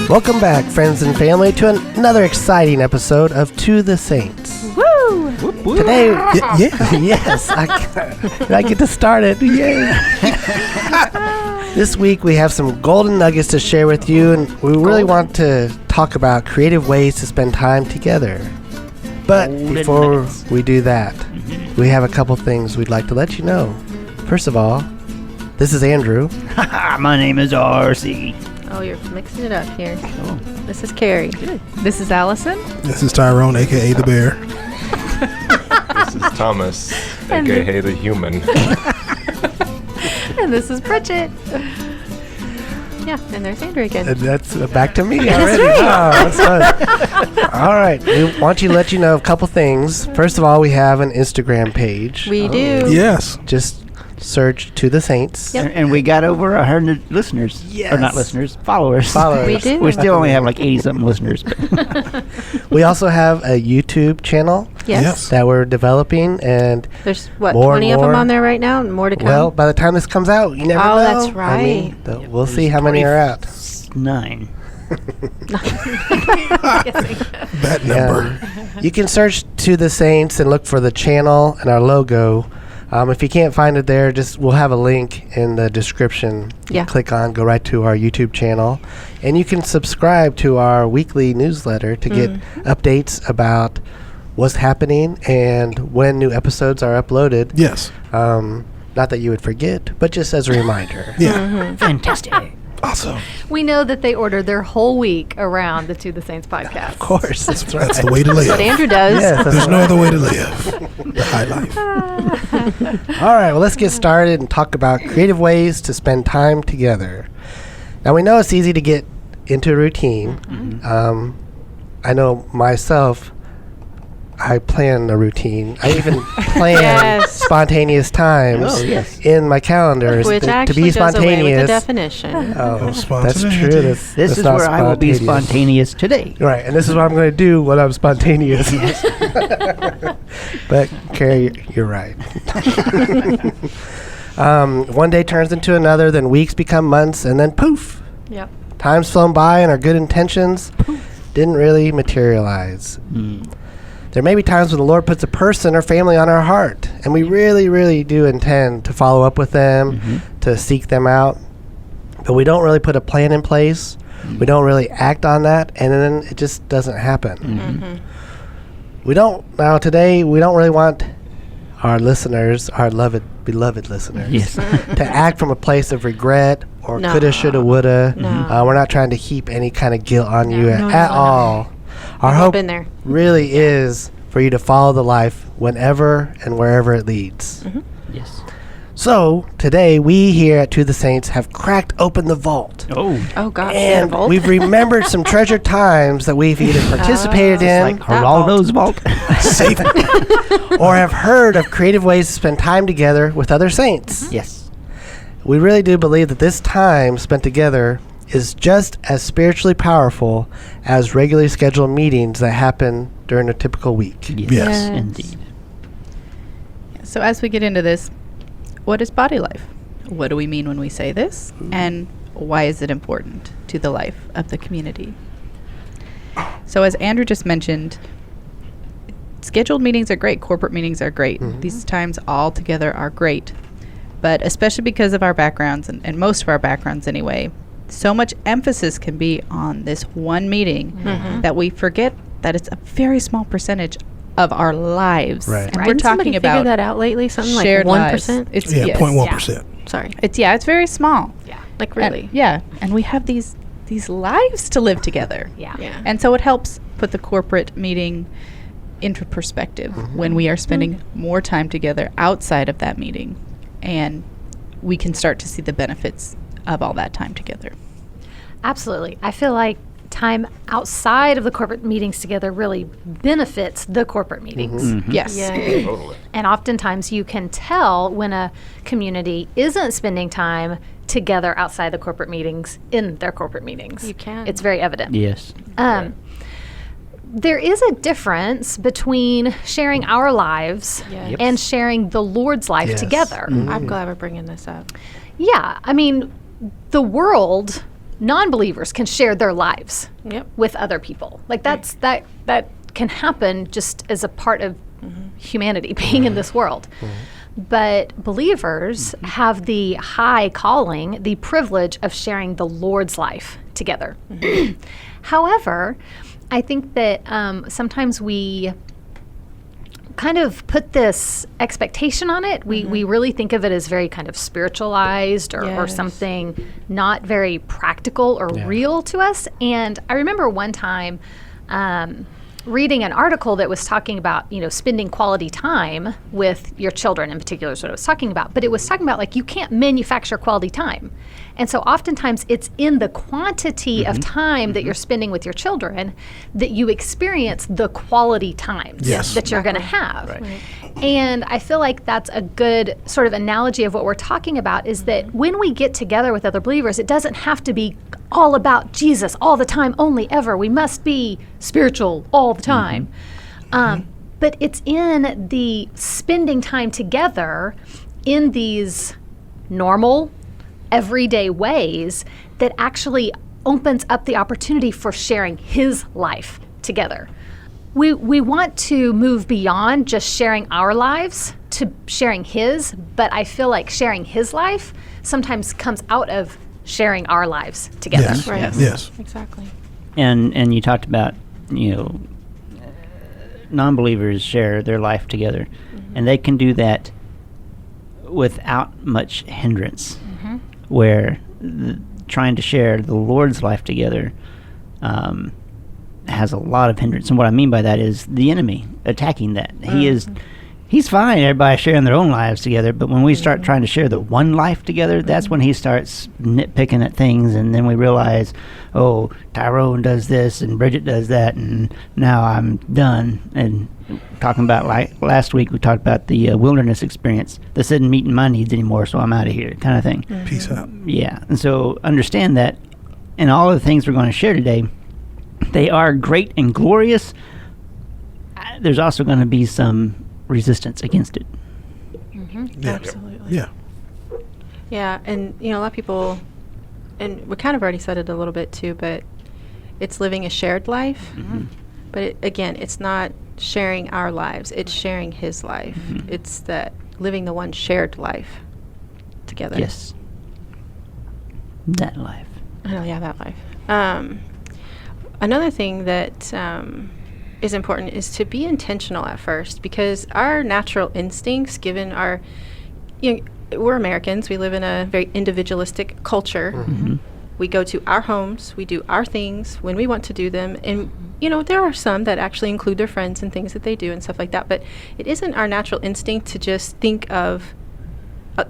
Welcome back, friends and family, to another exciting episode of To the Saints. Woo! Today, yes, I get to start it. Yay! This week we have some golden nuggets to share with you, and we really want to talk about creative ways to spend time together. But before we do that, we have a couple things we'd like to let you know. First of all, this is Andrew. My name is R.C. Oh, you're mixing it up here. Oh. This is Carrie. Good. This is Allison. This is Tyrone, a.k.a. the Bear. This is Thomas, a.k.a. the Human. And this is Bridget. Yeah, and there's Andrew again. And that's back to me already. Oh, that's fun. All right. We want to let you know a couple things. First of all, we have an Instagram page. We do. Yes. Just search To the Saints. Yep. And we got over 100 listeners. Yes. Or not listeners, followers. We do. We still only have like 80-something listeners. We also have a YouTube channel Yes. that we're developing, and There's, what, More 20 and of them more. on there right now and more to come? well, by the time this comes out, you never know. Oh, that's I mean, right. we'll see how many are out. 9. That number. You can search To the Saints and look for the channel and our logo. If you can't find it there, we'll have a link in the description. Yeah. Click on, go right to our YouTube channel. And you can subscribe to our weekly newsletter to get updates about what's happening and when new episodes are uploaded. Yes. Not that you would forget, but just as a reminder. Yeah. Fantastic. Awesome. We know that they ordered their whole week around the To the Saints podcast. Of course. That's right. That's the way to live. What Andrew does. Yes, that's There's no right. other way to live. The high life. All right, well, let's get started and talk about creative ways to spend time together. Now, we know it's easy to get into a routine. I know myself, I plan a routine. I even plan Yes. spontaneous times Oh, yes. in my calendar Which to actually be does away with the spontaneous. definition. Oh, that's Spontaneity. true. This is not where I will be spontaneous today. Right, and this is what I'm going to do when I'm spontaneous. But, Carrie, you're right. One day turns into another, then weeks become months, and then poof, Yep. time's flown by and our good intentions didn't really materialize. There may be times when the Lord puts a person or family on our heart, and we really, really do intend to follow up with them, to seek them out, but we don't really put a plan in place. We don't really act on that, and then it just doesn't happen. Today, we don't really want our listeners, our beloved listeners, Yes. to act from a place of regret or No. coulda, shoulda, woulda. No. We're not trying to heap any kind of guilt on you No, at no. all. Our We've hope been there. really is for you to follow the life whenever and wherever it leads. Yes. So, today, we here at To the Saints have cracked open the vault. Oh. Oh, gosh. And Vault. we've remembered some treasured times that we've either participated in Like That Geraldo's vault. Save it. or have heard of creative ways to spend time together with other saints. Yes. We really do believe that this time spent together is just as spiritually powerful as regularly scheduled meetings that happen during a typical week. Yes. Indeed. So as we get into this, what is body life? What do we mean when we say this? And why is it important to the life of the community? So as Andrew just mentioned, scheduled meetings are great. Corporate meetings are great. These times all together are great. But especially because of our backgrounds, and most of our backgrounds anyway, so much emphasis can be on this one meeting that we forget that it's a very small percentage of our lives. Right. And we're Didn't somebody talking figure about that out lately? Something like shared 1%? lives. It's Yeah, yes. 0.1%. Sorry. It's very small. Yeah. Like And- really. yeah. And we have these lives to live together. Yeah. And so it helps put the corporate meeting into perspective when we are spending more time together outside of that meeting, and we can start to see the benefits of all that time together. Absolutely. I feel like time outside of the corporate meetings together really benefits the corporate meetings. Yes. Yeah. Totally. And oftentimes you can tell when a community isn't spending time together outside the corporate meetings in their corporate meetings. You can. It's very evident. Yes. There is a difference between sharing our lives Yes. Yep. and sharing the Lord's life Yes. together. I'm glad we're bringing this up. Yeah, I mean, the world non-believers can share their lives Yep. with other people. Like that can happen just as a part of humanity being in this world. But believers have the high calling, the privilege of sharing the Lord's life together. However, I think that sometimes we kind of put this expectation on it. We really think of it as very kind of spiritualized or Yes. something not very practical or real to us. And I remember one time reading an article that was talking about, spending quality time with your children in particular is what it was talking about. But it was talking about, like, you can't manufacture quality time. And so oftentimes it's in the quantity of time that you're spending with your children that you experience the quality times Yes. that you're going to have. And I feel like that's a good sort of analogy of what we're talking about, is that when we get together with other believers, it doesn't have to be all about Jesus all the time, only ever. We must be spiritual all the time. But it's in the spending time together in these normal, everyday ways that actually opens up the opportunity for sharing his life together. We want to move beyond just sharing our lives to sharing his, but I feel like sharing his life sometimes comes out of sharing our lives together. Yes. Right. Yes. Exactly. And you talked about, non-believers share their life together, and they can do that without much hindrance, where trying to share the Lord's life together has a lot of hindrance. And what I mean by that is the enemy attacking that. He's fine, everybody sharing their own lives together, but when we start trying to share the one life together, that's when he starts nitpicking at things, and then we realize, oh, Tyrone does this and Bridget does that, and now I'm done. And talking about, like last week, we talked about the wilderness experience. This isn't meeting my needs anymore, so I'm out of here, kind of thing. Peace out. Yeah, and so understand that, and all of the things we're going to share today, they are great and glorious. There's also going to be some resistance against it. Yeah. Absolutely. Yeah. Yeah, and a lot of people, and we kind of already said it a little bit too, but it's living a shared life. But again, it's not sharing our lives; it's sharing His life. It's that living the one shared life together. Yes. That life. Oh yeah, that life. Another thing that is important is to be intentional at first, because our natural instincts, given our, we're Americans, we live in a very individualistic culture. We go to our homes, we do our things when we want to do them, and there are some that actually include their friends and things that they do and stuff like that, but it isn't our natural instinct to just think of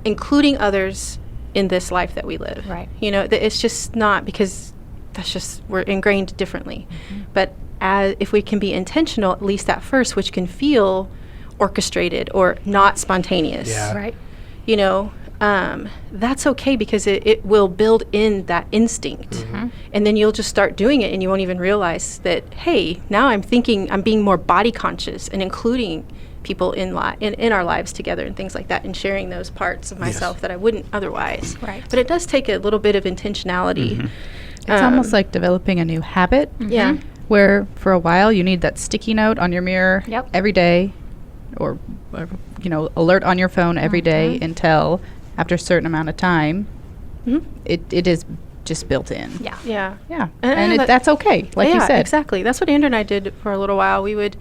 including others in this life that we live. Right. It's just not, because that's just, we're ingrained differently. But if we can be intentional, at least at first, which can feel orchestrated or not spontaneous. Yeah. Right. That's okay, because it will build in that instinct. And then you'll just start doing it, and you won't even realize that, hey, now I'm being more body conscious and including people in our lives together and things like that, and sharing those parts of myself that I wouldn't otherwise. Right. But it does take a little bit of intentionality. It's almost like developing a new habit. Yeah. Where for a while you need that sticky note on your mirror Yep. every day, or alert on your phone every day, until after a certain amount of time, it is just built in. Yeah. Yeah. Yeah. And And that- that's okay, like you said. Exactly. That's what Andrew and I did for a little while. We would,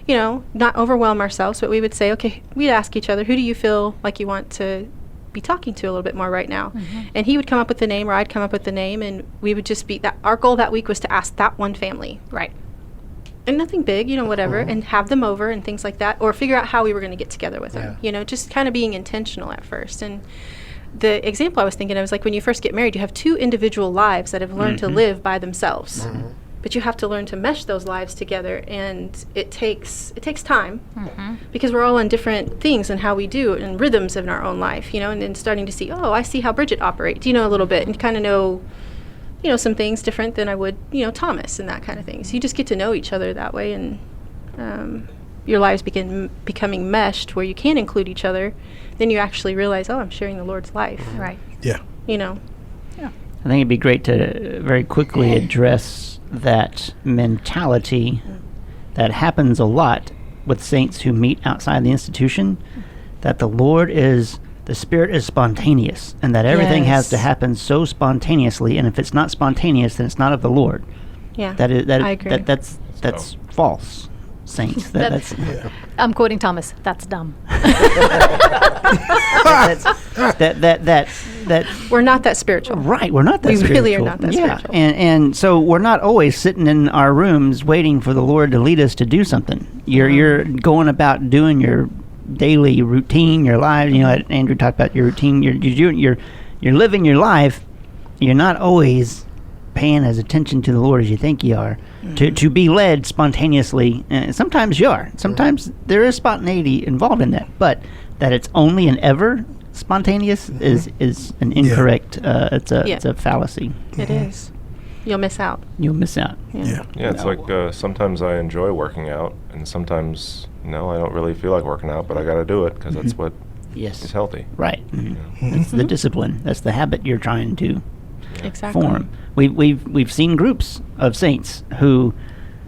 not overwhelm ourselves, but we would say, okay, we'd ask each other, who do you feel like you want to be talking to a little bit more right now? And he would come up with the name, or I'd come up with the name, and we would just be that. Our goal that week was to ask that one family. Right. And nothing big, whatever, and have them over and things like that, or figure out how we were going to get together with them. Just kind of being intentional at first. And the example I was thinking of was like when you first get married, you have two individual lives that have learned to live by themselves. But you have to learn to mesh those lives together, and it takes time, because we're all on different things and how we do it, and rhythms in our own life, and then starting to see, oh, I see how Bridget operates, a little bit, and kind of know some things different than I would, Thomas, and that kind of thing. So you just get to know each other that way, and your lives begin becoming meshed where you can include each other. Then you actually realize, oh, I'm sharing the Lord's life. Right. Yeah. I think it'd be great to very quickly address that mentality that happens a lot with saints who meet outside the institution, that the Spirit is spontaneous, and that everything has to happen so spontaneously, and if it's not spontaneous, then it's not of the Lord. Yeah, I agree. That's false, saints. That's I'm quoting Thomas. That's dumb. that We're not that spiritual. right. We're not that We spiritual. really are not that spiritual. And so we're not always sitting in our rooms waiting for the Lord to lead us to do something. You're going about doing your daily routine, your life. You know, Andrew talked about your routine. You're living your life. You're not always paying as attention to the Lord as you think you are. To be led spontaneously. Sometimes you are. Sometimes there is spontaneity involved in that, but that it's only and ever spontaneous is an incorrect. It's a fallacy. It is. You'll miss out. You'll miss out. Yeah. Yeah, it's like sometimes I enjoy working out, and sometimes no, I don't really feel like working out, but I got to do it because that's what Yes. is healthy. Right. That's the discipline. That's the habit you're trying to Exactly. form. We've seen groups of saints who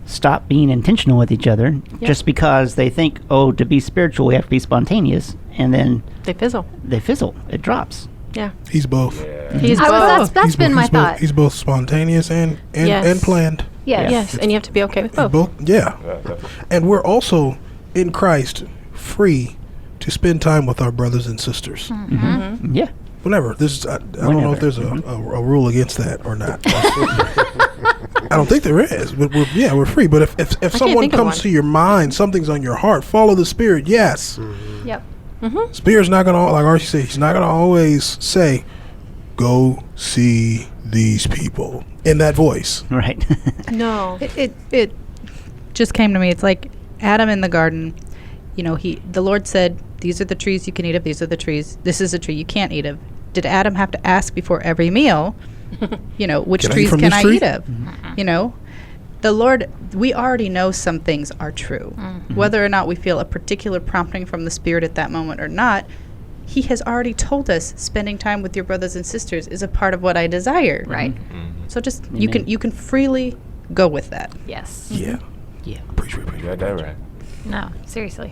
stop being intentional with each other just because they think, oh, to be spiritual we have to be spontaneous, and then They fizzle. they fizzle. It drops. Yeah. He's both. He's That's He's been both- my he's both- thought. He's both spontaneous and Yes. planned. Yes. Yes, and you have to be okay with both. Yeah. Yeah, definitely. And we're also in Christ free to spend time with our brothers and sisters. Yeah. Whenever. I don't know if there's a rule against that or not. I don't think there is. But we're free. But if someone think of comes one. to your mind, something's on your heart, follow the Spirit. Yes. Yep. Spirit's not going to, like Archie said, he's not going to always say, go see these people in that voice. Right. No. It just came to me. It's like Adam in the garden. You know, the Lord said, "These are the trees you can eat of. These are the trees. This is a tree you can't eat of." Did Adam have to ask before every meal? You know, which Can I eat trees from can this I tree? eat of? You know, the Lord. We already know some things are true, whether or not we feel a particular prompting from the Spirit at that moment or not. He has already told us spending time with your brothers and sisters is a part of what I desire. Right. So just you can freely go with that. Yes. Yeah. Yeah. Preach. Yeah, direct. No, seriously.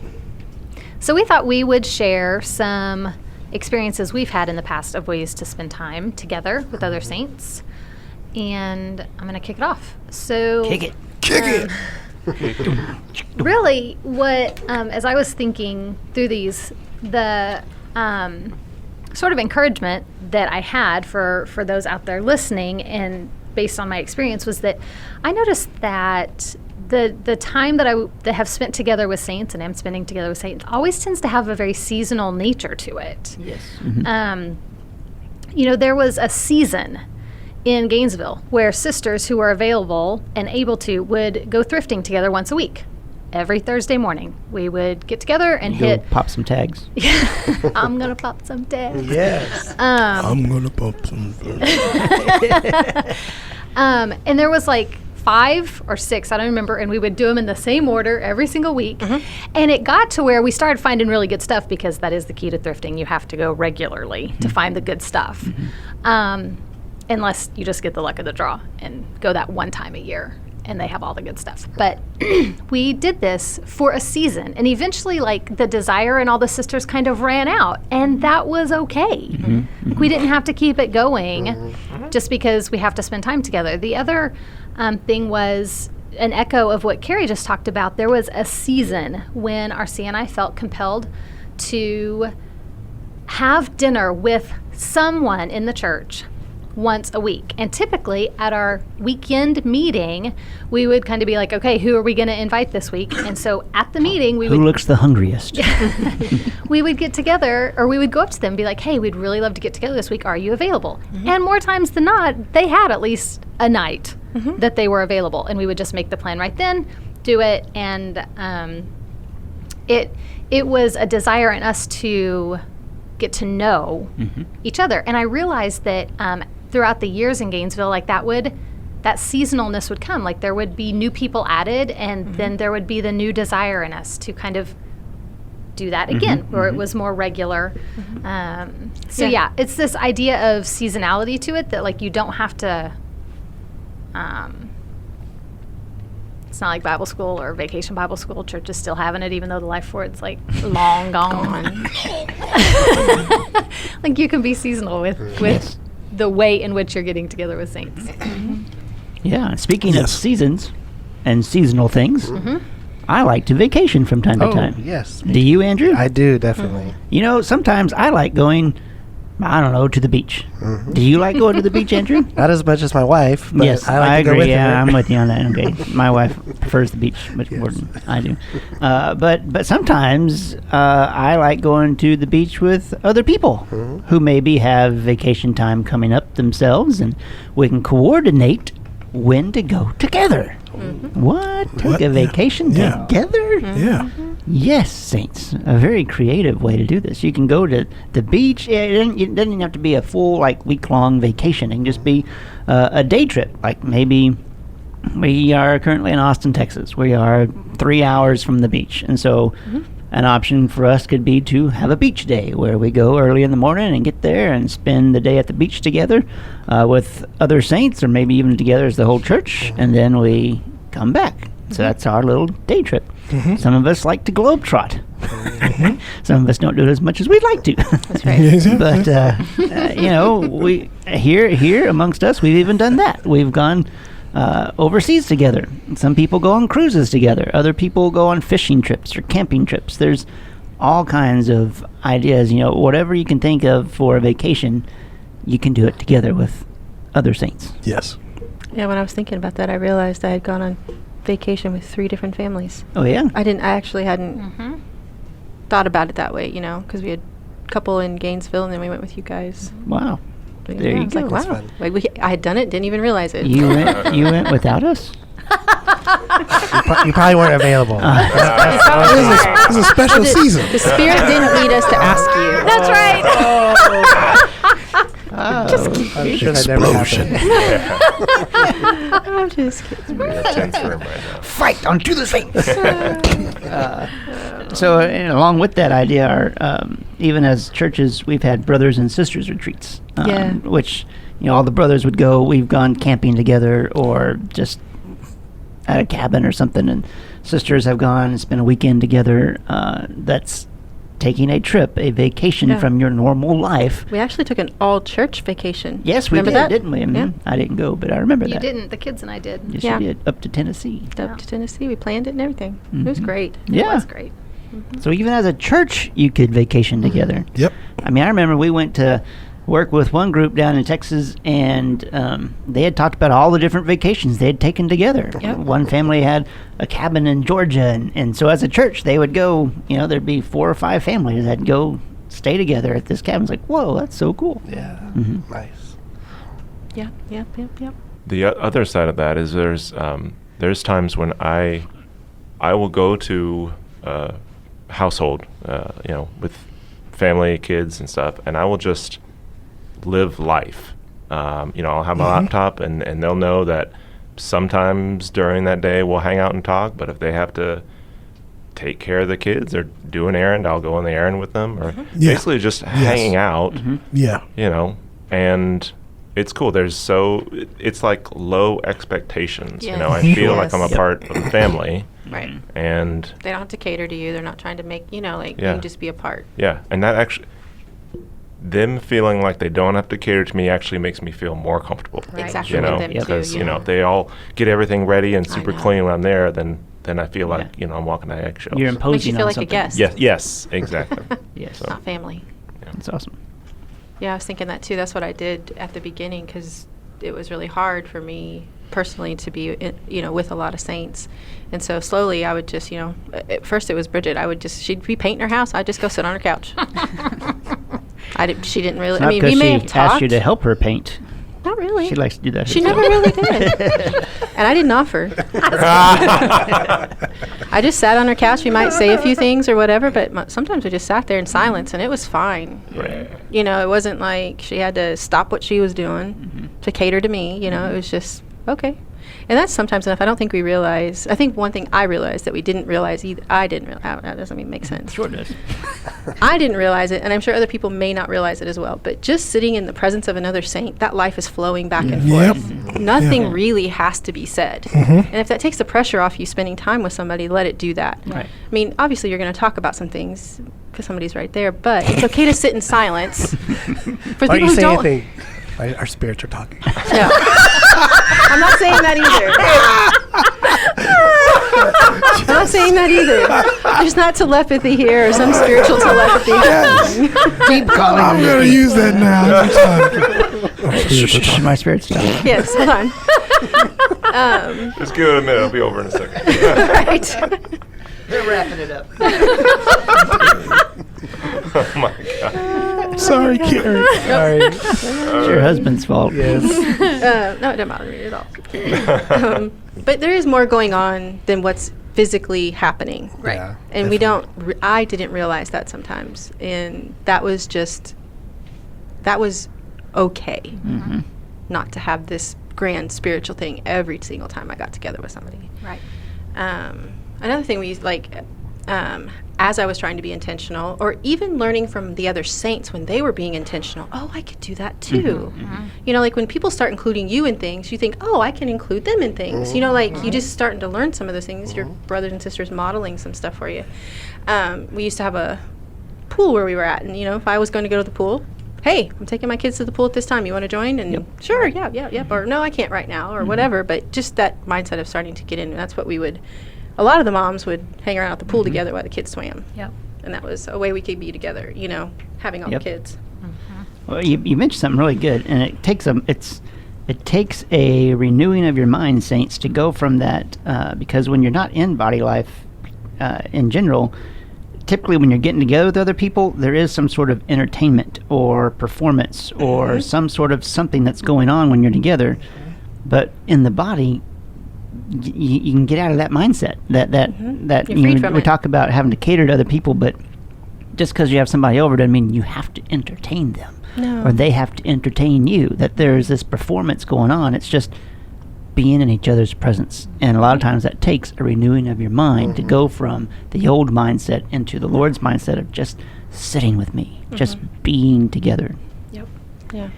So we thought we would share some experiences we've had in the past of ways to spend time together with other saints. And I'm going to kick it off. So Kick it. Kick it. really what as I was thinking through these, the sort of encouragement that I had for those out there listening and based on my experience was that I noticed that the time that that have spent together with saints and am spending together with saints always tends to have a very seasonal nature to it. Yes. You know, there was a season in Gainesville where sisters who were available and able to would go thrifting together once a week. Every Thursday morning, we would get together and Go hit. pop some tags. I'm gonna pop some tags. Yes. I'm going to pump some. And there was like 5 or 6, I don't remember, and we would do them in the same order every single week. And it got to where we started finding really good stuff because that is the key to thrifting. You have to go regularly to find the good stuff. Unless you just get the luck of the draw and go that one time a year and they have all the good stuff. But we did this for a season, and eventually like the desire and all the sisters kind of ran out, and that was okay. We didn't have to keep it going just because we have to spend time together. The other thing was an echo of what Carrie just talked about. There was a season when RC and I felt compelled to have dinner with someone in the church once a week. And typically at our weekend meeting, we would kind of be like, okay, who are we going to invite this week? And so at the meeting, we Who would looks the hungriest? we would get together, or we would go up to them and be like, hey, we'd really love to get together this week. Are you available? And more times than not, they had at least a night that they were available. And we would just make the plan right then, do it. And it was a desire in us to get to know each other. And I realized that throughout the years in Gainesville, like that seasonalness would come. Like there would be new people added, and then there would be the new desire in us to kind of do that again, where it was more regular. So yeah, it's this idea of seasonality to it that like you don't have to. It's not like Bible school or vacation Bible school. Church is still having it, even though the life for it's like long gone. Like you can be seasonal with the way in which you're getting together with saints. Yeah. Speaking of seasons and seasonal things, I like to vacation from time to time. Yes. Do you, Andrew? I do, definitely. You know, sometimes I like going, I don't know, to the beach. Do you like going to the beach, Andrew? Not as much as my wife, but Yes, I like I to go agree. with her. Yeah, I'm with you on that. Okay, my wife prefers the beach much more than I do. But sometimes I like going to the beach with other people who maybe have vacation time coming up themselves, and we can coordinate when to go together. What? Take a vacation together? Yeah. Yes, saints. A very creative way to do this. You can go to the beach. It doesn't have to be a full, like, week-long vacation. It can just be a day trip. Like, maybe we are currently in Austin, Texas. We are 3 hours from the beach. And so an option for us could be to have a beach day where we go early in the morning and get there and spend the day at the beach together with other saints, or maybe even together as the whole church. And then we come back. So that's our little day trip. Some of us like to globetrot. Some of us don't do it as much as we'd like to. That's right. Exactly. But you know, we here amongst us, we've even done that. We've gone overseas together. Some people go on cruises together. Other people go on fishing trips or camping trips. There's all kinds of ideas. You know, whatever you can think of for a vacation, you can do it together with other saints. Yes. Yeah, when I was thinking about that, I realized I had gone on vacation with 3 different families. Oh yeah. I actually hadn't thought about it that way, you know, because we had a couple in Gainesville, and then we went with you guys. Wow. But There yeah, you I was go. like, That's wow. fun. Like I had done it, didn't even realize it. You went without us? You probably weren't available. This is a special season. The Spirit didn't lead us to ask you. That's right. I'm sure that never Explosion. happened. I'm just kidding. We're tense room right now. Fight onto the saints. So, along with that idea, even as churches, we've had brothers and sisters retreats. Which, you know, all the brothers would go. We've gone camping together, or just at a cabin or something, and sisters have gone and spent a weekend together. That's taking a trip, a vacation from your normal life. We actually took an all-church vacation. Yes, we Remember did, that? didn't we? Yeah. I didn't go, but I remember You that. didn't. The kids and I did. Yes, Yeah. you did. Up to Tennessee. Up to Tennessee. We planned it and everything. It was great. Yeah. It was great. So even as a church, you could vacation together. Yep. I mean, I remember we went to work with one group down in Texas, and they had talked about all the different vacations they had taken together. Yep. One family had a cabin in Georgia, and so as a church, they would go, you know, there'd be 4 or 5 families that'd go stay together at this cabin. It's like, whoa, that's so cool. Yeah. Nice. Yeah. Yep. The other side of that is there's times when I will go to a household, you know, with family, kids, and stuff, and I will just live life. You know, I'll have my laptop, and they'll know that sometimes during that day we'll hang out and talk, but if they have to take care of the kids or do an errand, I'll go on the errand with them, or basically just hanging out, Yeah. you know, and it's cool. It's like low expectations, you know. I feel like I'm a part of the family. Right. And They don't have to cater to you. They're not trying to make, you know, like, you Yeah. can just be a part. yeah, and that actually, them feeling like they don't have to cater to me actually makes me feel more comfortable. Right. Exactly. You know, With them, too, because, you you know, know. if they all get everything ready and I super know. clean when I'm there, then I feel like, you know, I'm walking on eggshells. You're imposing Makes you feel on like a something. guest. Yes, exactly. Yes. So- Not family. That's awesome. Yeah, I was thinking that too. That's what I did at the beginning, because it was really hard for me personally to be, you know, with a lot of saints. And so slowly I would just, you know, at first it was Bridget. She'd be painting her house. I'd just go sit on her couch. She didn't really, Not I mean, because we may she have asked talked. you to help her paint. Not really. She likes to do that. She herself. never really did. And I didn't offer. I just sat on her couch. We might say a few things or whatever, but sometimes we just sat there in silence, and it was fine. Right. You know, it wasn't like she had to stop what she was doing to cater to me. You know, it was just, okay. And that's sometimes enough. I don't think we realize. I think one thing I realized that we didn't realize either. I didn't realize. That doesn't even make sense. Sure does. I didn't realize it, and I'm sure other people may not realize it as well. But just sitting in the presence of another saint, that life is flowing back and Yep. forth. Nothing really has to be said. And if that takes the pressure off you spending time with somebody, let it do that. Right. I mean, obviously, you're going to talk about some things because somebody's right there, but it's okay to sit in silence. For Why don't people you who say don't, anything? Our spirits are talking. no. I'm not saying that either. I'm not saying that either. There's not telepathy here or some spiritual telepathy. Keep calling. I'm me. going to use that now. Every time. My spirit's talking. Yes, hold on. Just give it a minute. It'll be over in a second. Right. They're wrapping it up. Oh my God. Sorry, Carrie. Sorry. It's your husband's fault. Yes. No, it doesn't bother me at all. But there is more going on than what's physically happening. Right. Yeah, And we definitely. don't, I didn't realize that sometimes. And that was okay not to have this grand spiritual thing every single time I got together with somebody. Right. Another thing we used, as I was trying to be intentional, or even learning from the other saints when they were being intentional, oh, I could do that too. You know, like when people start including you in things, you think, oh, I can include them in things. You know, like you just starting to learn some of those things. Your brothers and sisters modeling some stuff for you. We used to have a pool where we were at, and you know, if I was going to go to the pool, hey, I'm taking my kids to the pool at this time. You want to join? And sure, yeah. Or no, I can't right now, or whatever. But just that mindset of starting to get in. That's what we would. A lot of the moms would hang around at the pool together while the kids swam. Yep. And that was a way we could be together, you know, having all the kids. Well, you mentioned something really good, and it takes a renewing of your mind, saints, to go from that because when you're not in body life in general, typically when you're getting together with other people, there is some sort of entertainment or performance or some sort of something that's going on when you're together. But in the body, you can get out of that mindset. That You're freed from we it. talk about having to cater to other people, but just because you have somebody over doesn't mean you have to entertain them. No. Or they have to entertain you. That there's this performance going on. It's just being in each other's presence. And a lot of times that takes a renewing of your mind to go from the old mindset into the Lord's mindset of just sitting with me, just being together. Yep. Yeah.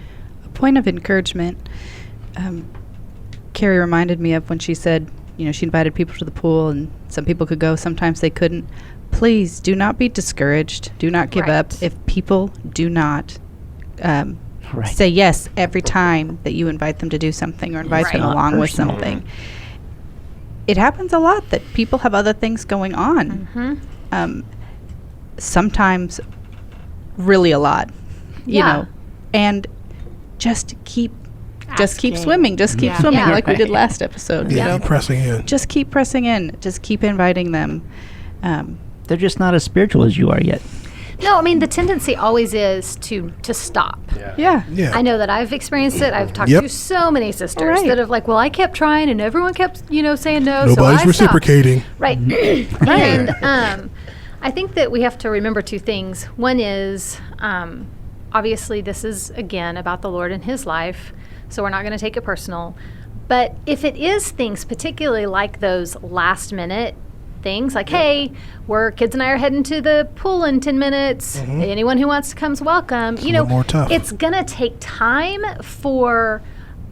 A point of encouragement, Carrie reminded me of when she said, you know, she invited people to the pool and some people could go, sometimes they couldn't. Please do not be discouraged. Do not give up. Right. If people do not Right. say yes every time that you invite them to do something or invite them Right. along with Personal. something. It happens a lot that people have other things going on. Sometimes really a lot, you Yeah. know, and just keep Asking. swimming, just keep Yeah. swimming Yeah. like we did last episode, you know. Keep pressing in. Just keep pressing in, just keep inviting them. They're just not as spiritual as you are yet. No, I mean the tendency always is to stop. Yeah. Yeah. I know that I've experienced it. I've talked Yep. to so many sisters Right. that have like, well, I kept trying and everyone kept, saying no. Nobody's so I stopped. reciprocating. Right. And I think that we have to remember two things. One is, obviously, this is, again, about the Lord and His life, so we're not going to take it personal. But if it is things, particularly like those last-minute things, like, hey, kids and I are heading to the pool in 10 minutes. Anyone who wants to come's welcome. a little more tough. It's going to take time for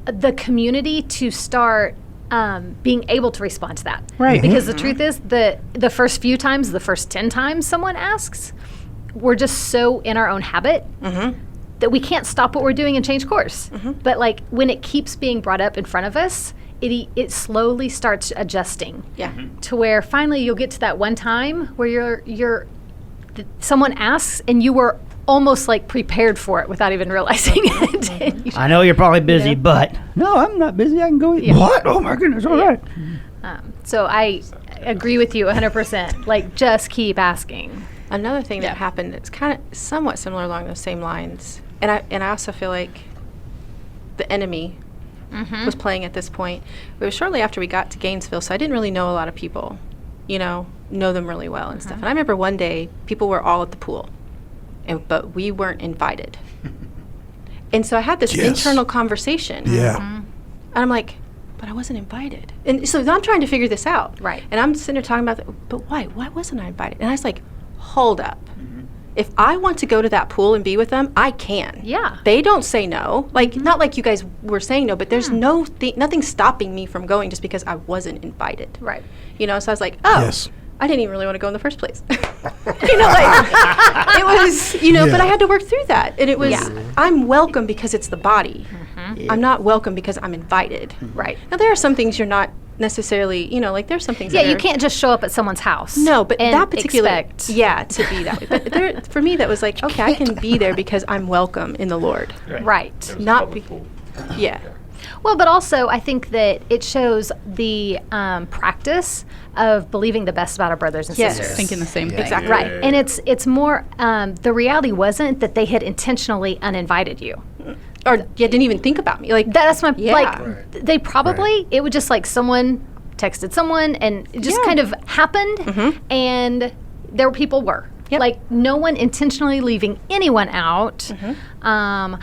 the community to start being able to respond to that. Right. Because the truth is the first few times, the first 10 times someone asks, we're just so in our own habit that we can't stop what we're doing and change course. But like when it keeps being brought up in front of us, it slowly starts adjusting. Yeah. To where finally you'll get to that one time where someone asks and you were almost like prepared for it without even realizing it. And you I know you're probably busy, but no, I'm not busy. I can go eat. Yeah. What? Oh my goodness! All right. So I agree with you 100%. Like, just keep asking. Another thing that happened, it's kind of somewhat similar along those same lines. And I also feel like the enemy was playing at this point. It was shortly after we got to Gainesville, so I didn't really know a lot of people, know them really well and stuff. And I remember one day, people were all at the pool, but we weren't invited. And so I had this Yes. internal conversation. Yeah. And I'm like, but I wasn't invited. And so I'm trying to figure this out. Right. And I'm sitting there talking about, but why? Why wasn't I invited? And I was like, hold up. If I want to go to that pool and be with them, I can. Yeah. They don't say no. Like, not like you guys were saying no, but there's nothing stopping me from going just because I wasn't invited. Right. You know, so I was like, oh, Yes. I didn't even really want to go in the first place. You know, like, it was, you know, but I had to work through that. And it was, I'm welcome because it's the body. I'm not welcome because I'm invited. Right. Now, there are some things you're not necessarily, you know, like there's some things Yeah, that you are- can't just show up at someone's house. No, but and that particular, expect. to be that way. But there, for me, that was like, okay, I can be there because I'm welcome in the Lord. Right. Not be, yeah. Well, but also I think that it shows the practice of believing the best about our brothers and Yes. sisters. Thinking the same thing. Exactly. Right. And it's more the reality wasn't that they had intentionally uninvited you. Or didn't even think about me. Like, That's my Yeah. like Right. they probably it would just like someone texted someone and it just Yeah. kind of happened and there were people were. Yep. Like no one intentionally leaving anyone out. I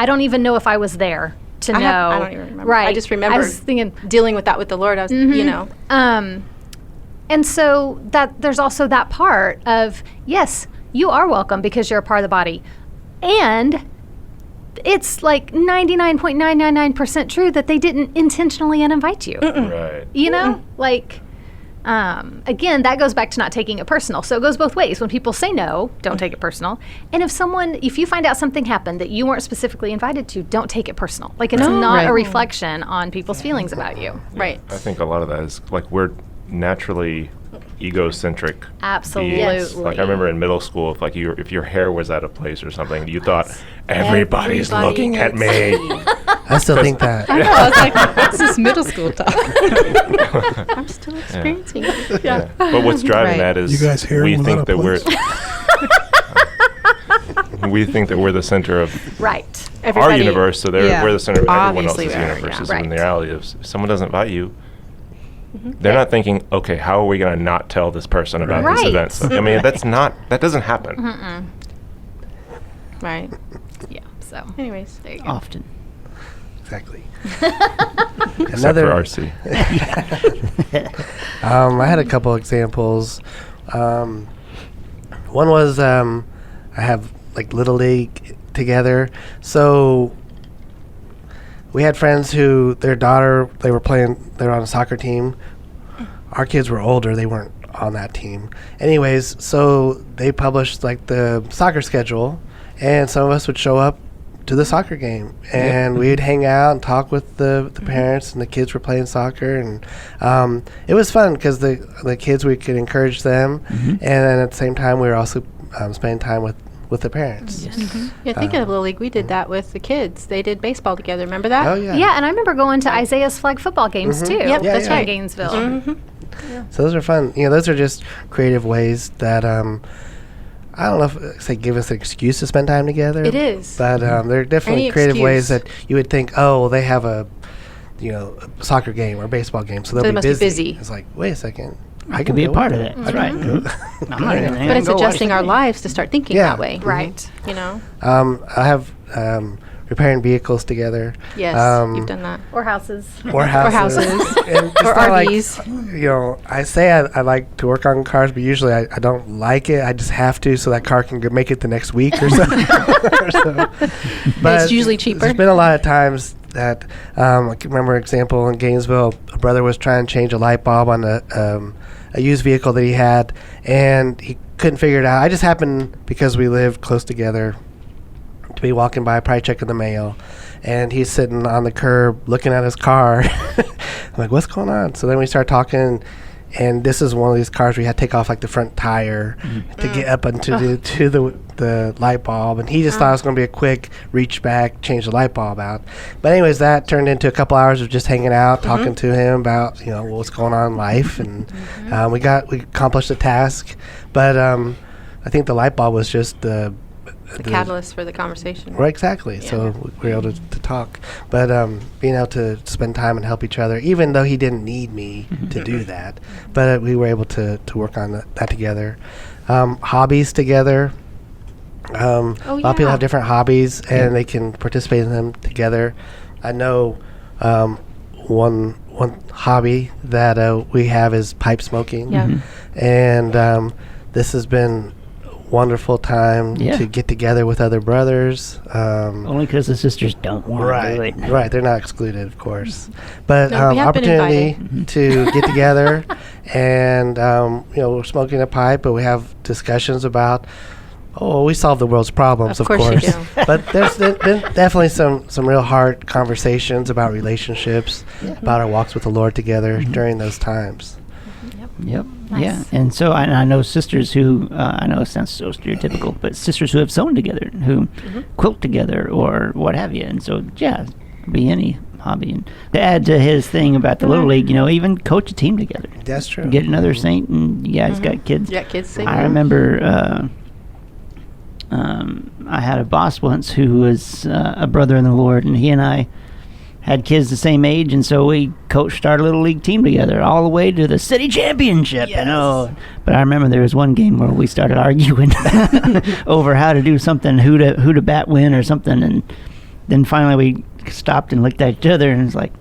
don't even know if I was there to know. I don't even remember. Right. I just remember I was thinking dealing with that with the Lord. I was, you know. and so that there's also that part of yes, you are welcome because you're a part of the body. And it's like 99.999% true that they didn't intentionally uninvite you. Right. You know? Like again, that goes back to not taking it personal. So it goes both ways. When people say no, don't take it personal. And if you find out something happened that you weren't specifically invited to, don't take it personal. Like it's not Right. a reflection on people's feelings about you. Right. I think a lot of that is like we're naturally egocentric. Absolutely. beings. Like I remember in middle school, if your hair was out of place or something, you thought everybody's Everybody looking at could me. I still think that. I know. I was like, what's this middle school talk? I'm still experiencing it. Yeah. But what's driving Right. that is You guys hair we was think out that of we're place? we think that we're the center of Right. our Everybody- universe, so Yeah. we're the center of everyone Obviously else's we are, universe. yeah. Is Right. when the reality is, if someone doesn't invite you, they're not thinking, okay, how are we going to not tell this person about this Right. event? So, I mean, that doesn't happen. Right. Yeah. So Anyways. there you go. Often. Exactly. Except for RC. I had a couple examples. One was I have like Little League together. So we had friends who their daughter, they were on a soccer team. Our kids were older, they weren't on that team. Anyways, so they published like the soccer schedule, and some of us would show up to the soccer game, and we'd hang out and talk with the parents, and the kids were playing soccer, and it was fun because the kids, we could encourage them, and then at the same time we were also spending time with the parents. Yeah, thinking of Little League, we did that with the kids. They did baseball together. Remember that? Oh yeah. Yeah, and I remember going to Isaiah's flag football games too. Yep, that's in right. Gainesville. So those are fun. Those are just creative ways that I don't know if say give us an excuse to spend time together. It is. But they're definitely Any creative ways excuse. that you would think, oh, well, they have a a soccer game or a baseball game, so they'll they be must be busy. busy. It's like, wait a second, I could be a go part with of that. That's right. I'm not even But it's adjusting our lives to start thinking Yeah. that way. Right. You know? I have repairing vehicles together. Yes, you've done that. Or houses. Or houses. houses. And it's Or not like, RVs. I say I like to work on cars, but usually I don't like it. I just have to so that car can make it the next week or so. But it's usually cheaper. There's been a lot of times that I can remember an example in Gainesville, a brother was trying to change a light bulb on a used vehicle that he had, and he couldn't figure it out. I just happened, because we lived close together, to be walking by, probably checking the mail, and he's sitting on the curb looking at his car. I'm like, what's going on? So then we start talking, and this is one of these cars where you had to take off like the front tire to get up into the light bulb, and he just thought it was going to be a quick reach back, change the light bulb out. But anyways, that turned into a couple hours of just hanging out, talking to him about what's going on in life, and we accomplished the task. But I think the light bulb was just the catalyst for the conversation. Right, exactly. So we were able to talk. But being able to spend time and help each other, even though he didn't need me to do that, but we were able to work on that together. Hobbies together. A lot of people have different hobbies, and they can participate in them together. I know one hobby that we have is pipe smoking. Yeah. And this has been a wonderful time to get together with other brothers. Only because the sisters don't want to do it. Right. They're not excluded, of course. But No, we have been opportunity to get together and, we're smoking a pipe, but we have discussions about, we solve the world's problems, of course. You do. But there's been definitely some real hard conversations about relationships, about our walks with the Lord together during those times. Yep. Nice. Yeah. And so I know sisters who, I know it sounds so stereotypical, but sisters who have sewn together, who quilt together or what have you. And so, be any hobby. And to add to his thing about the Little League, even coach a team together. That's true. Get another saint, and you guys got kids. Yeah, kids sing. I remember I had a boss once who was a brother in the Lord, and he and I had kids the same age, and so we coached our Little League team together all the way to the city championship. Yes. But I remember there was one game where we started arguing over how to do something, who to bat win or something, and then finally we stopped and looked at each other, and it was like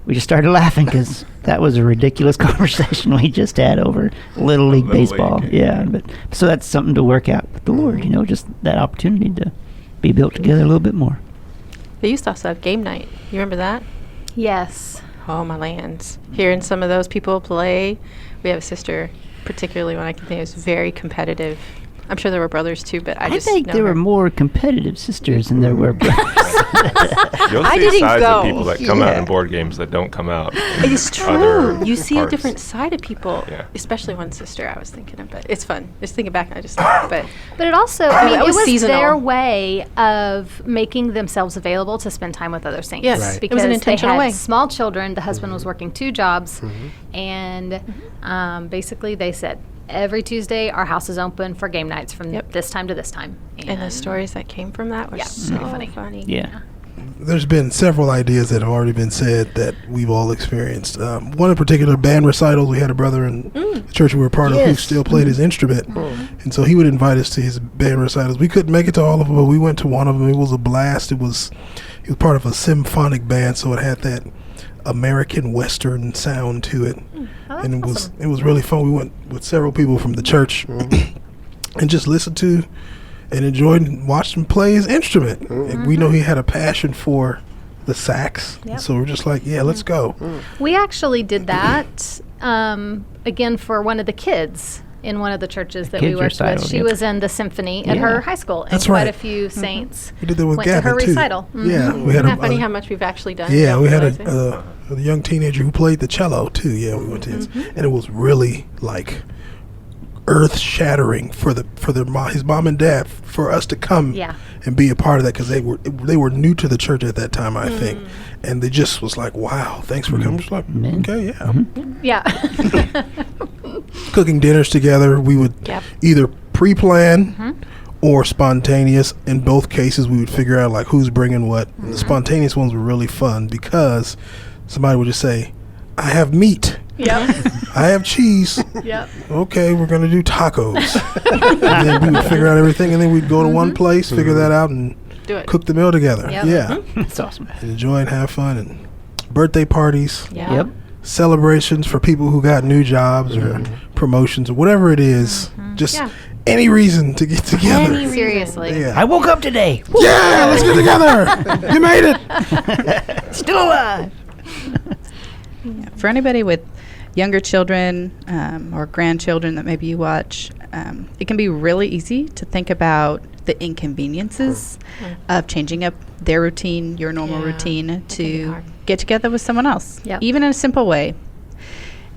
we just started laughing because that was a ridiculous conversation we just had over Little League baseball. Yeah, but so that's something to work out with the Lord, just that opportunity to be built together a little bit more. They used to also have game night. You remember that? Yes. Oh, my lands. Hearing some of those people play. We have a sister, particularly when I can think, was very competitive. I'm sure there were brothers too, but I just think know there her. were more competitive sisters than there were brothers. You'll I see didn't sides go. of people that come out in board games that don't come out. It's true. Other You see a parts. different side of people, Yeah. especially one sister I was thinking of. But it's fun. Just thinking back, I just but But it also, that it was was seasonal. their way of making themselves available to spend time with other saints. Yes, Right. it was an Because intentional they had way. small children. The husband was working 2 jobs, and basically they said, every Tuesday our house is open for game nights from Yep. this time to this time. And the stories that came from that were so pretty funny. Yeah. There's been several ideas that have already been said that we've all experienced. One in particular, band recitals. We had a brother in the church we were part of who still played his instrument. And so he would invite us to his band recitals. We couldn't make it to all of them, but we went to one of them. It was a blast. He was part of a symphonic band, so it had that American Western sound to it. And it was really fun. We went with several people from the church and just listened to and enjoyed and watched him play his instrument. And we know he had a passion for the sax. Yep. So we're just like, let's go. We actually did that again for one of the kids in one of the churches that we kids' worked recital, with. She yep. was in the symphony at her high school, and That's quite right. a few saints We did that with went to Gavin her too. recital. Yeah, we had Isn't that funny a how much we've actually done? we had realizing? a young teenager who played the cello too. Yeah, we went to his, and it was really like earth shattering for his mom and dad for us to come Yeah. and be a part of that because they were new to the church at that time, I think, and they just was like, wow, thanks for coming. Just like, Amen. okay, yeah. Yeah. Cooking dinners together, we would Yep. either pre-plan or spontaneous. In both cases, we would figure out like who's bringing what. And the spontaneous ones were really fun because somebody would just say, I have meat. Yep. I have cheese. Yep. Okay, we're going to do tacos. And then we would figure out everything, and then we'd go to one place, figure that out, and Do it. cook the meal together. Yep. Yeah. That's awesome. And enjoy and have fun. And birthday parties, Yeah. Yep. celebrations for people who got new jobs or promotions or whatever it is. Just Yeah. any reason to get together. Any reason. Seriously. Yeah. I woke up today. Yeah, let's get together. You made it. Still alive. For anybody with younger children or grandchildren that maybe you watch, it can be really easy to think about the inconveniences of changing up their routine, your normal Yeah, routine, that can be to hard. get together with someone else, Yep. even in a simple way.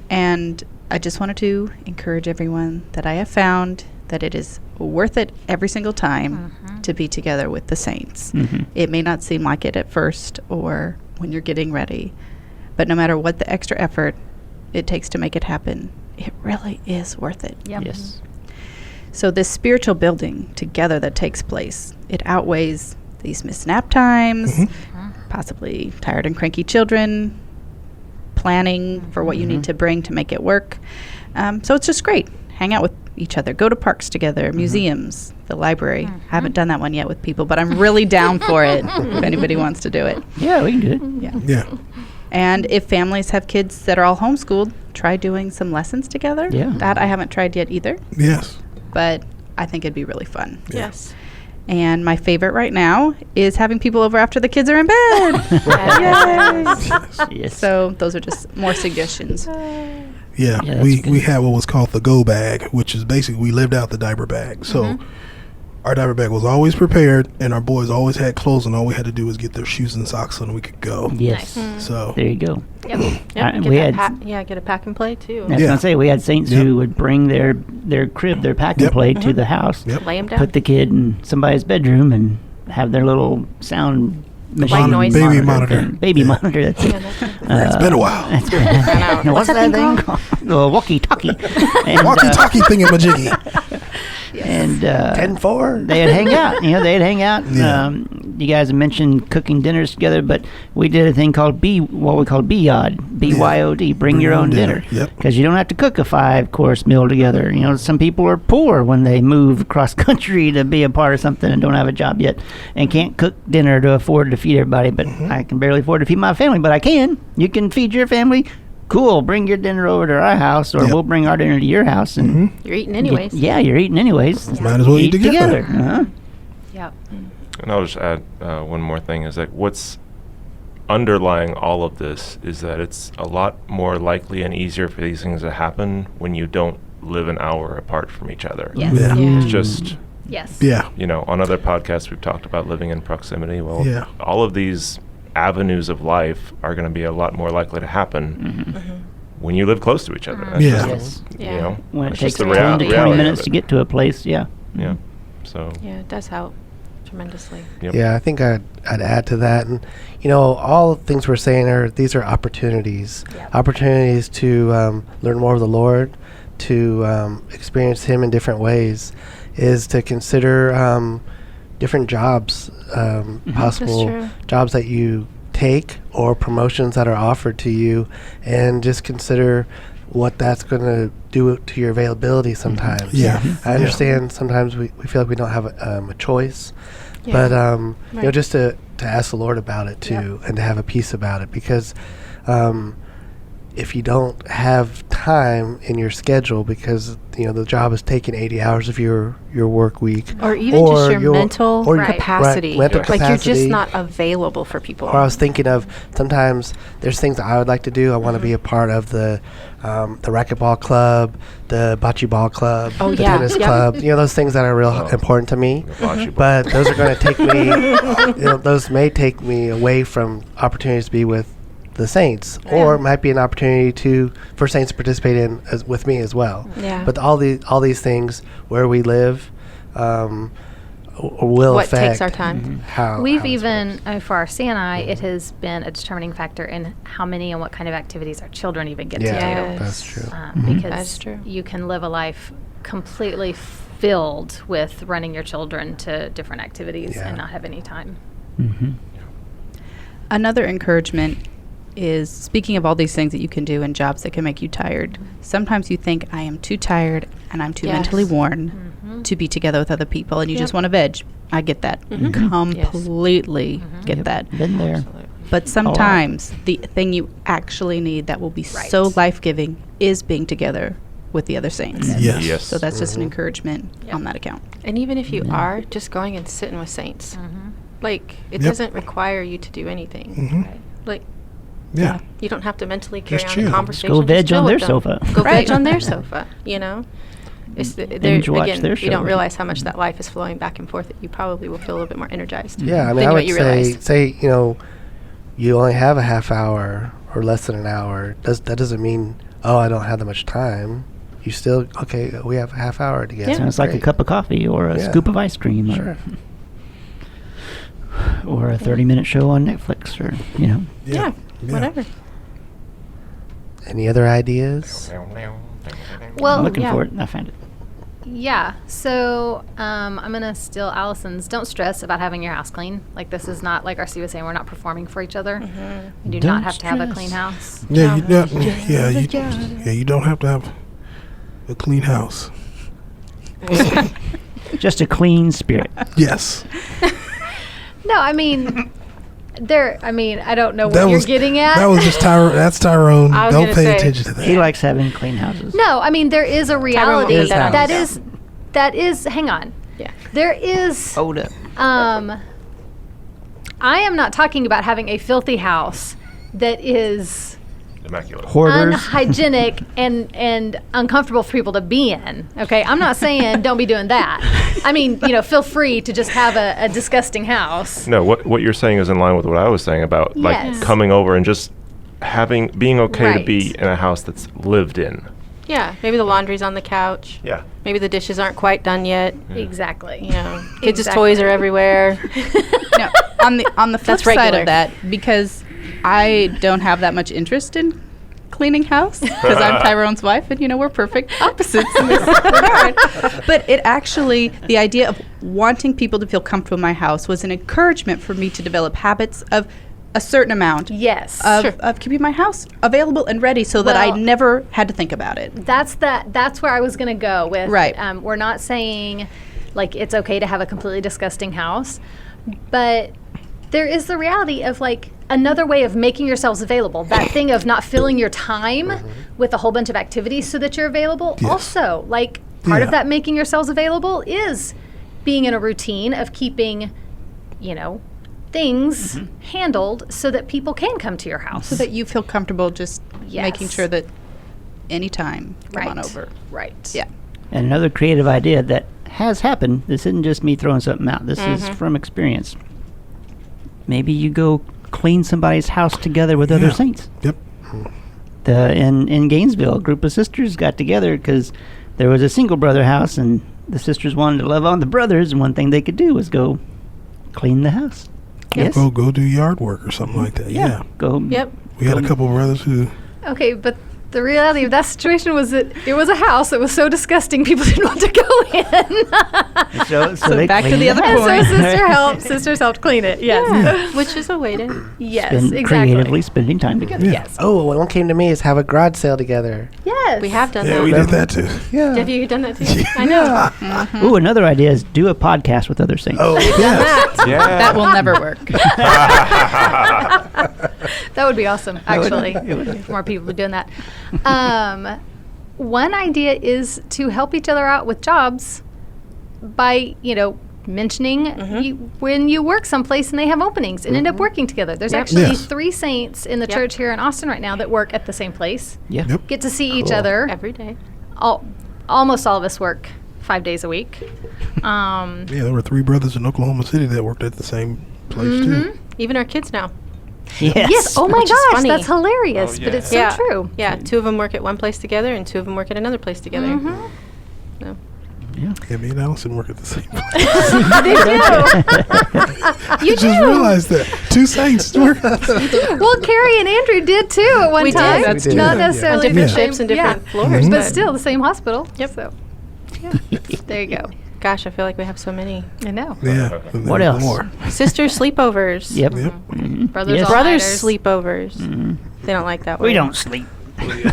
And I just wanted to encourage everyone that I have found that it is worth it every single time to be together with the saints. It may not seem like it at first or when you're getting ready, but no matter what the extra effort it takes to make it happen, it really is worth it. Yep. Yes. So this spiritual building together that takes place, it outweighs these missed nap times, possibly tired and cranky children, planning for what you need to bring to make it work. So it's just great. Hang out with each other. Go to parks together, museums, the library. I haven't done that one yet with people, but I'm really down for it if anybody wants to do it. Yeah, we can do it. Yeah. And if families have kids that are all homeschooled, try doing some lessons together. Yeah. That I haven't tried yet either, Yes. but I think it'd be really fun. Yes. And my favorite right now is having people over after the kids are in bed. Yay! Yes. So those are just more suggestions. Yeah, Yeah, we that's good. had what was called the go bag, which is basically we lived out the diaper bag. So our diaper bag was always prepared, and our boys always had clothes, and all we had to do was get their shoes and socks on, and we could go. Yes. So There you go. Yep. Yep, we get, had- get a pack and play too. I was Yeah. gonna say we had saints Yep. who would bring their crib, their pack and Yep. play to the house, Yep. Lay them down. put the kid in somebody's bedroom, and have their little sound machine noise baby monitor. Baby Yeah. monitor. That's it. Yeah, that's it. it's been a while. That's been, what's that thing called? The walkie-talkie. And, Walkie-talkie thingamajiggy. and 10-4. they'd hang out. They'd hang out. Yeah. You guys have mentioned cooking dinners together, but we did a thing called what we called BYOD, BYOD, bring your own dinner. Yep. Because you don't have to cook a 5-course meal together. Some people are poor when they move across country to be a part of something and don't have a job yet and can't cook dinner to afford to feed everybody. But I can barely afford to feed my family, but I can. You can feed your family. Cool. Bring your dinner over to our house, or Yep. we'll bring our dinner to your house. And You're eating anyways. you're eating anyways. Might as well eat together. Uh-huh. Yep. And I'll just add one more thing is that what's underlying all of this is that it's a lot more likely and easier for these things to happen when you don't live an hour apart from each other. Yes. Yeah. Yeah. It's just, Yes. Yeah. on other podcasts we've talked about living in proximity. Well, Yeah. all of these avenues of life are going to be a lot more likely to happen when you live close to each other. That's Yeah. just, Yeah. When it that's takes just the 10 to reality 20 of minutes it. to get to a place, yeah. Yeah. So, Yeah, it does help tremendously. yep. Yeah, I think I'd add to that. And, all the things we're saying these are opportunities. Yep. Opportunities to learn more of the Lord, to experience Him in different ways, is to consider different jobs, possible true. jobs that you take or promotions that are offered to you, and just consider what that's going to do to your availability sometimes. Yeah. I understand sometimes we feel like we don't have a choice, Yeah. but Right. just to ask the Lord about it too, and to have a peace about it, because if you don't have time in your schedule because the job is taking 80 hours of your work week, Or even just your mental or Right. capacity. mental Like you're just capacity. not available for people. Or I was thinking of sometimes there's things that I would like to do. I want to be a part of the racquetball club, the bocce ball club, Oh, the yeah. tennis Yep. club. Those things that are real Oh. important to me. The bocce ball. But those are going to take me. Those may take me away from opportunities to be with the saints, or it might be an opportunity for saints to participate in with me as well. Yeah. But all these things where we live will What affect takes our time. how We've how it's even, for our CNI, it has been a determining factor in how many and what kind of activities our children even get Yeah, to do. Yes. that's true. Because That's true. you can live a life completely filled with running your children to different activities Yeah. and not have any time. Another encouragement is, speaking of all these things that you can do and jobs that can make you tired, sometimes you think, I am too tired and I'm too Yes. mentally worn to be together with other people, and you just Yep. want to veg. I get that. Completely get that. Been there. Absolutely. But sometimes the thing you actually need that will be so Right. life-giving is being together with the other saints. Yes. Yes. So that's just an encouragement Yep. on that account. And even if you are just going and sitting with saints, like it Yep. doesn't require you to do anything. Mhm. Like Yeah. you don't have to mentally carry Just on a chill. conversation. Go just veg chill on with their them. sofa. Go Right. veg on their sofa. It's Binge watch again, their you don't shows. realize how much that life is flowing back and forth. That you probably will feel a little bit more energized. Yeah, I mean, than I what would you say, realized. you only have a half hour or less than an hour. That doesn't mean, I don't have that much time. You still, we have a half hour together. Yeah. Sounds like a Great. cup of coffee or a Yeah. scoop of ice cream Sure. or a 30-minute show on Netflix or, Yeah, whatever. Any other ideas? Well, I'm looking yeah. for it. I found it. Yeah. So I'm going to steal Allison's. Don't stress about having your house clean. Like, this is not, like RC was saying, we're not performing for each other. We do Don't not have to have a stress. clean house. Yeah. You don't have to have a clean house. Just a clean spirit. Yes. No, I mean, I mean, I don't know what you're getting at. That was just Tyrone. That's Tyrone. I was Don't gonna pay say- attention to that. He likes having clean houses. No, I mean, there is a reality won't put that on that himself. is, hang on. Yeah. There is, Hold up. I am not talking about having a filthy house that is Immaculate. Hoarders. unhygienic and uncomfortable for people to be in. Okay, I'm not saying don't be doing that. I mean, feel free to just have a disgusting house. No, what you're saying is in line with what I was saying about Yes. like coming over and just being okay to be Right. in a house that's lived in. Yeah, maybe the laundry's on the couch. Yeah. Maybe the dishes aren't quite done yet. Exactly. Kids' toys are everywhere. No, on the flip That's side regular. of that, because I don't have that much interest in cleaning house because I'm Tyrone's wife, and we're perfect opposites in this regard. But it actually, the idea of wanting people to feel comfortable in my house was an encouragement for me to develop habits of a certain amount Yes. of keeping my house available and ready so that I Well- never had to think about it. That's where I was going to go with. Right. We're not saying like it's okay to have a completely disgusting house, but there is the reality of like another way of making yourselves available. That thing of not filling your time with a whole bunch of activities so that you're available. Yes. Also, like part of Yeah. that making yourselves available is being in a routine of keeping, things handled so that people can come to your house. So that you feel comfortable just making Yes. sure that anytime, come on over. Right. Yeah. And another creative idea that has happened, this isn't just me throwing something out, this is from experience. Maybe you go clean somebody's house together with other Yeah. saints. Yep. In Gainesville, a group of sisters got together because there was a single brother house, and the sisters wanted to love on the brothers, and one thing they could do was go clean the house. Yes. Go do yard work or something like that. Yeah. Go. Yep. We had a couple of brothers who. Okay, but the reality of that situation was that it was a house that was so disgusting people didn't want to go in. So they back to cleaned the other And so point. sisters helped clean it. Yes. Yeah. Which is a way to. Yes, Spend exactly. creatively spending time together. Yeah. Yes. Oh, one came to me is have a garage sale together. Yes. We have done Yeah, that. we did that too. Yeah. Have you done that too? I know. Ooh, another idea is do a podcast with other saints. Oh, yeah. Yeah. That will never work. That would be awesome, actually. It would. If more people were doing that. One idea is to help each other out with jobs by, mentioning when you work someplace and they have openings and end up working together. There's Yep. actually Yes. 3 saints in the Yep. church here in Austin right now that work at the same place. Yeah. Yep. Get to see each Cool. other. Every day. Almost all of us work 5 days a week. Yeah, there were 3 brothers in Oklahoma City that worked at the same place too. Even our kids now. Yes. Yes. Oh my Which is gosh, funny. that's hilarious, Oh, but yeah. it's so true. Yeah, 2 of them work at one place together, and 2 of them work at another place together. So. Yeah, me and Allison work at the same place. They do. You I just do. realized that 2 saints work. Well, Carrie and Andrew did too at one We did. time. That's true. Not Yeah. necessarily On different the same- ships and different yeah. floors. but but still the same hospital. Yep. So, yeah. There you go. Gosh, I feel like we have so many. I know. Yeah. What there's else? More. Sister sleepovers. Yep. Yep. Brothers, Yes. Brothers all-nighters. sleepovers. They don't like that one. We don't sleep.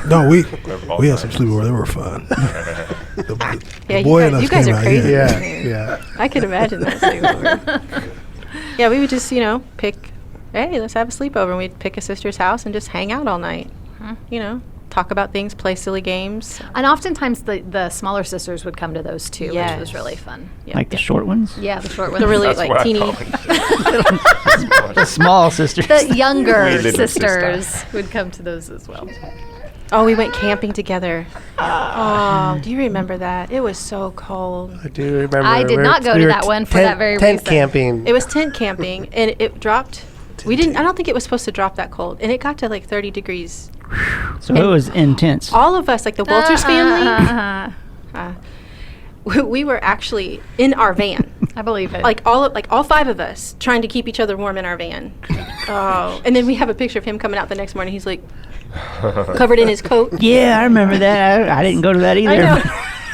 No, we had some sleepover. They were fun. The Yeah, boy you and us guys came are out, crazy. Yeah. Yeah. I could imagine that sleepover. Yeah, we would just, pick, hey, let's have a sleepover. And we'd pick a sister's house and just hang out all night. Talk about things, play silly games. And oftentimes the smaller sisters would come to those too, which Yes. was really fun. Yeah. Like the short ones? Yeah, the short ones. The really, That's like, what I teeny. call it. The small sisters. The younger We did it sisters would come to those as well. Oh, we went camping together. Oh, do you remember that? It was so cold. I do remember. I did we not go we to were that one for tent- that very tent reason. camping. It was tent camping, and it dropped. I don't think it was supposed to drop that cold. And it got to like 30 degrees. So it was intense. All of us, like the Walters family, Uh-huh. we were actually in our van. I believe it. Like all 5 of us trying to keep each other warm in our van. Oh, and then we have a picture of him coming out the next morning. He's like covered in his coat. Yeah, I remember that. I didn't go to that either. I know.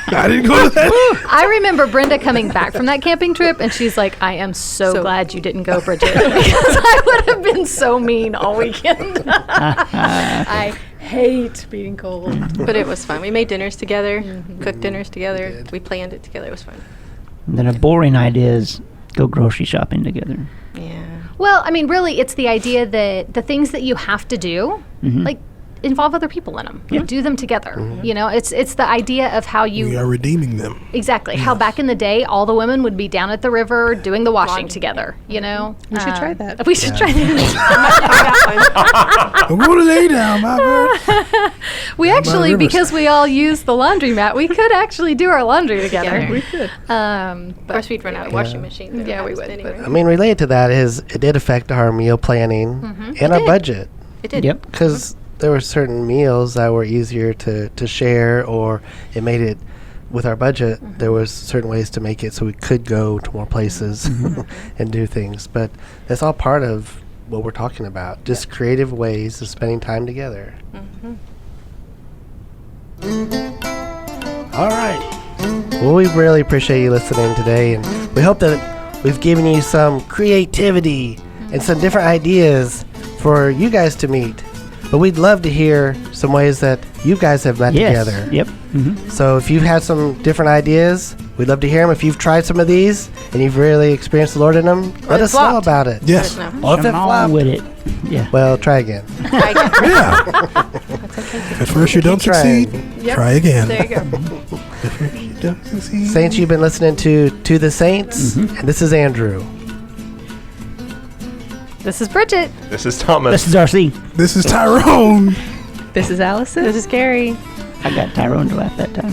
I didn't go to that. I remember Brenda coming back from that camping trip, and she's like, I am so glad you didn't go, Bridget. Because I would have been so mean all weekend. I hate being cold. But it was fun. We made dinners together, cooked dinners together. We planned it together. It was fun. And then a boring idea is go grocery shopping together. Yeah. Well, I mean, really, it's the idea that the things that you have to do, like, involve other people in them. Do them together. You know, it's the idea of how you... We are redeeming them. Exactly. How back in the day, all the women would be down at the river doing the washing together, you know? We should try that. We should try that. I'm going to lay down, my bird. We actually, rivers. because we all use the laundromat, we could actually do our laundry together. We could. Of course, we'd run out of washing machines. Yeah, we would, Anyway. I mean, related to that is it did affect our meal planning and our budget. It did. Yep. Because there were certain meals that were easier to share, or it made it, with our budget, there was certain ways to make it so we could go to more places and do things. But that's all part of what we're talking about, just creative ways of spending time together. All right. Well, we really appreciate you listening today, and we hope that we've given you some creativity and some different ideas for you guys to meet. But we'd love to hear some ways that you guys have met together. Yep. So if you've had some different ideas, we'd love to hear them. If you've tried some of these and you've really experienced the Lord in them, let us know about it. Yes. Or if it Come on flopped, with it. Yeah. well, try again. Yeah. At first you don't trying. succeed, try again. There you go. At first you don't succeed. Saints, you've been listening to the Saints, and this is Andrew. This is Bridget. This is Thomas. This is RC. This is Tyrone. This is Allison. This is Carrie. I got Tyrone to laugh that time.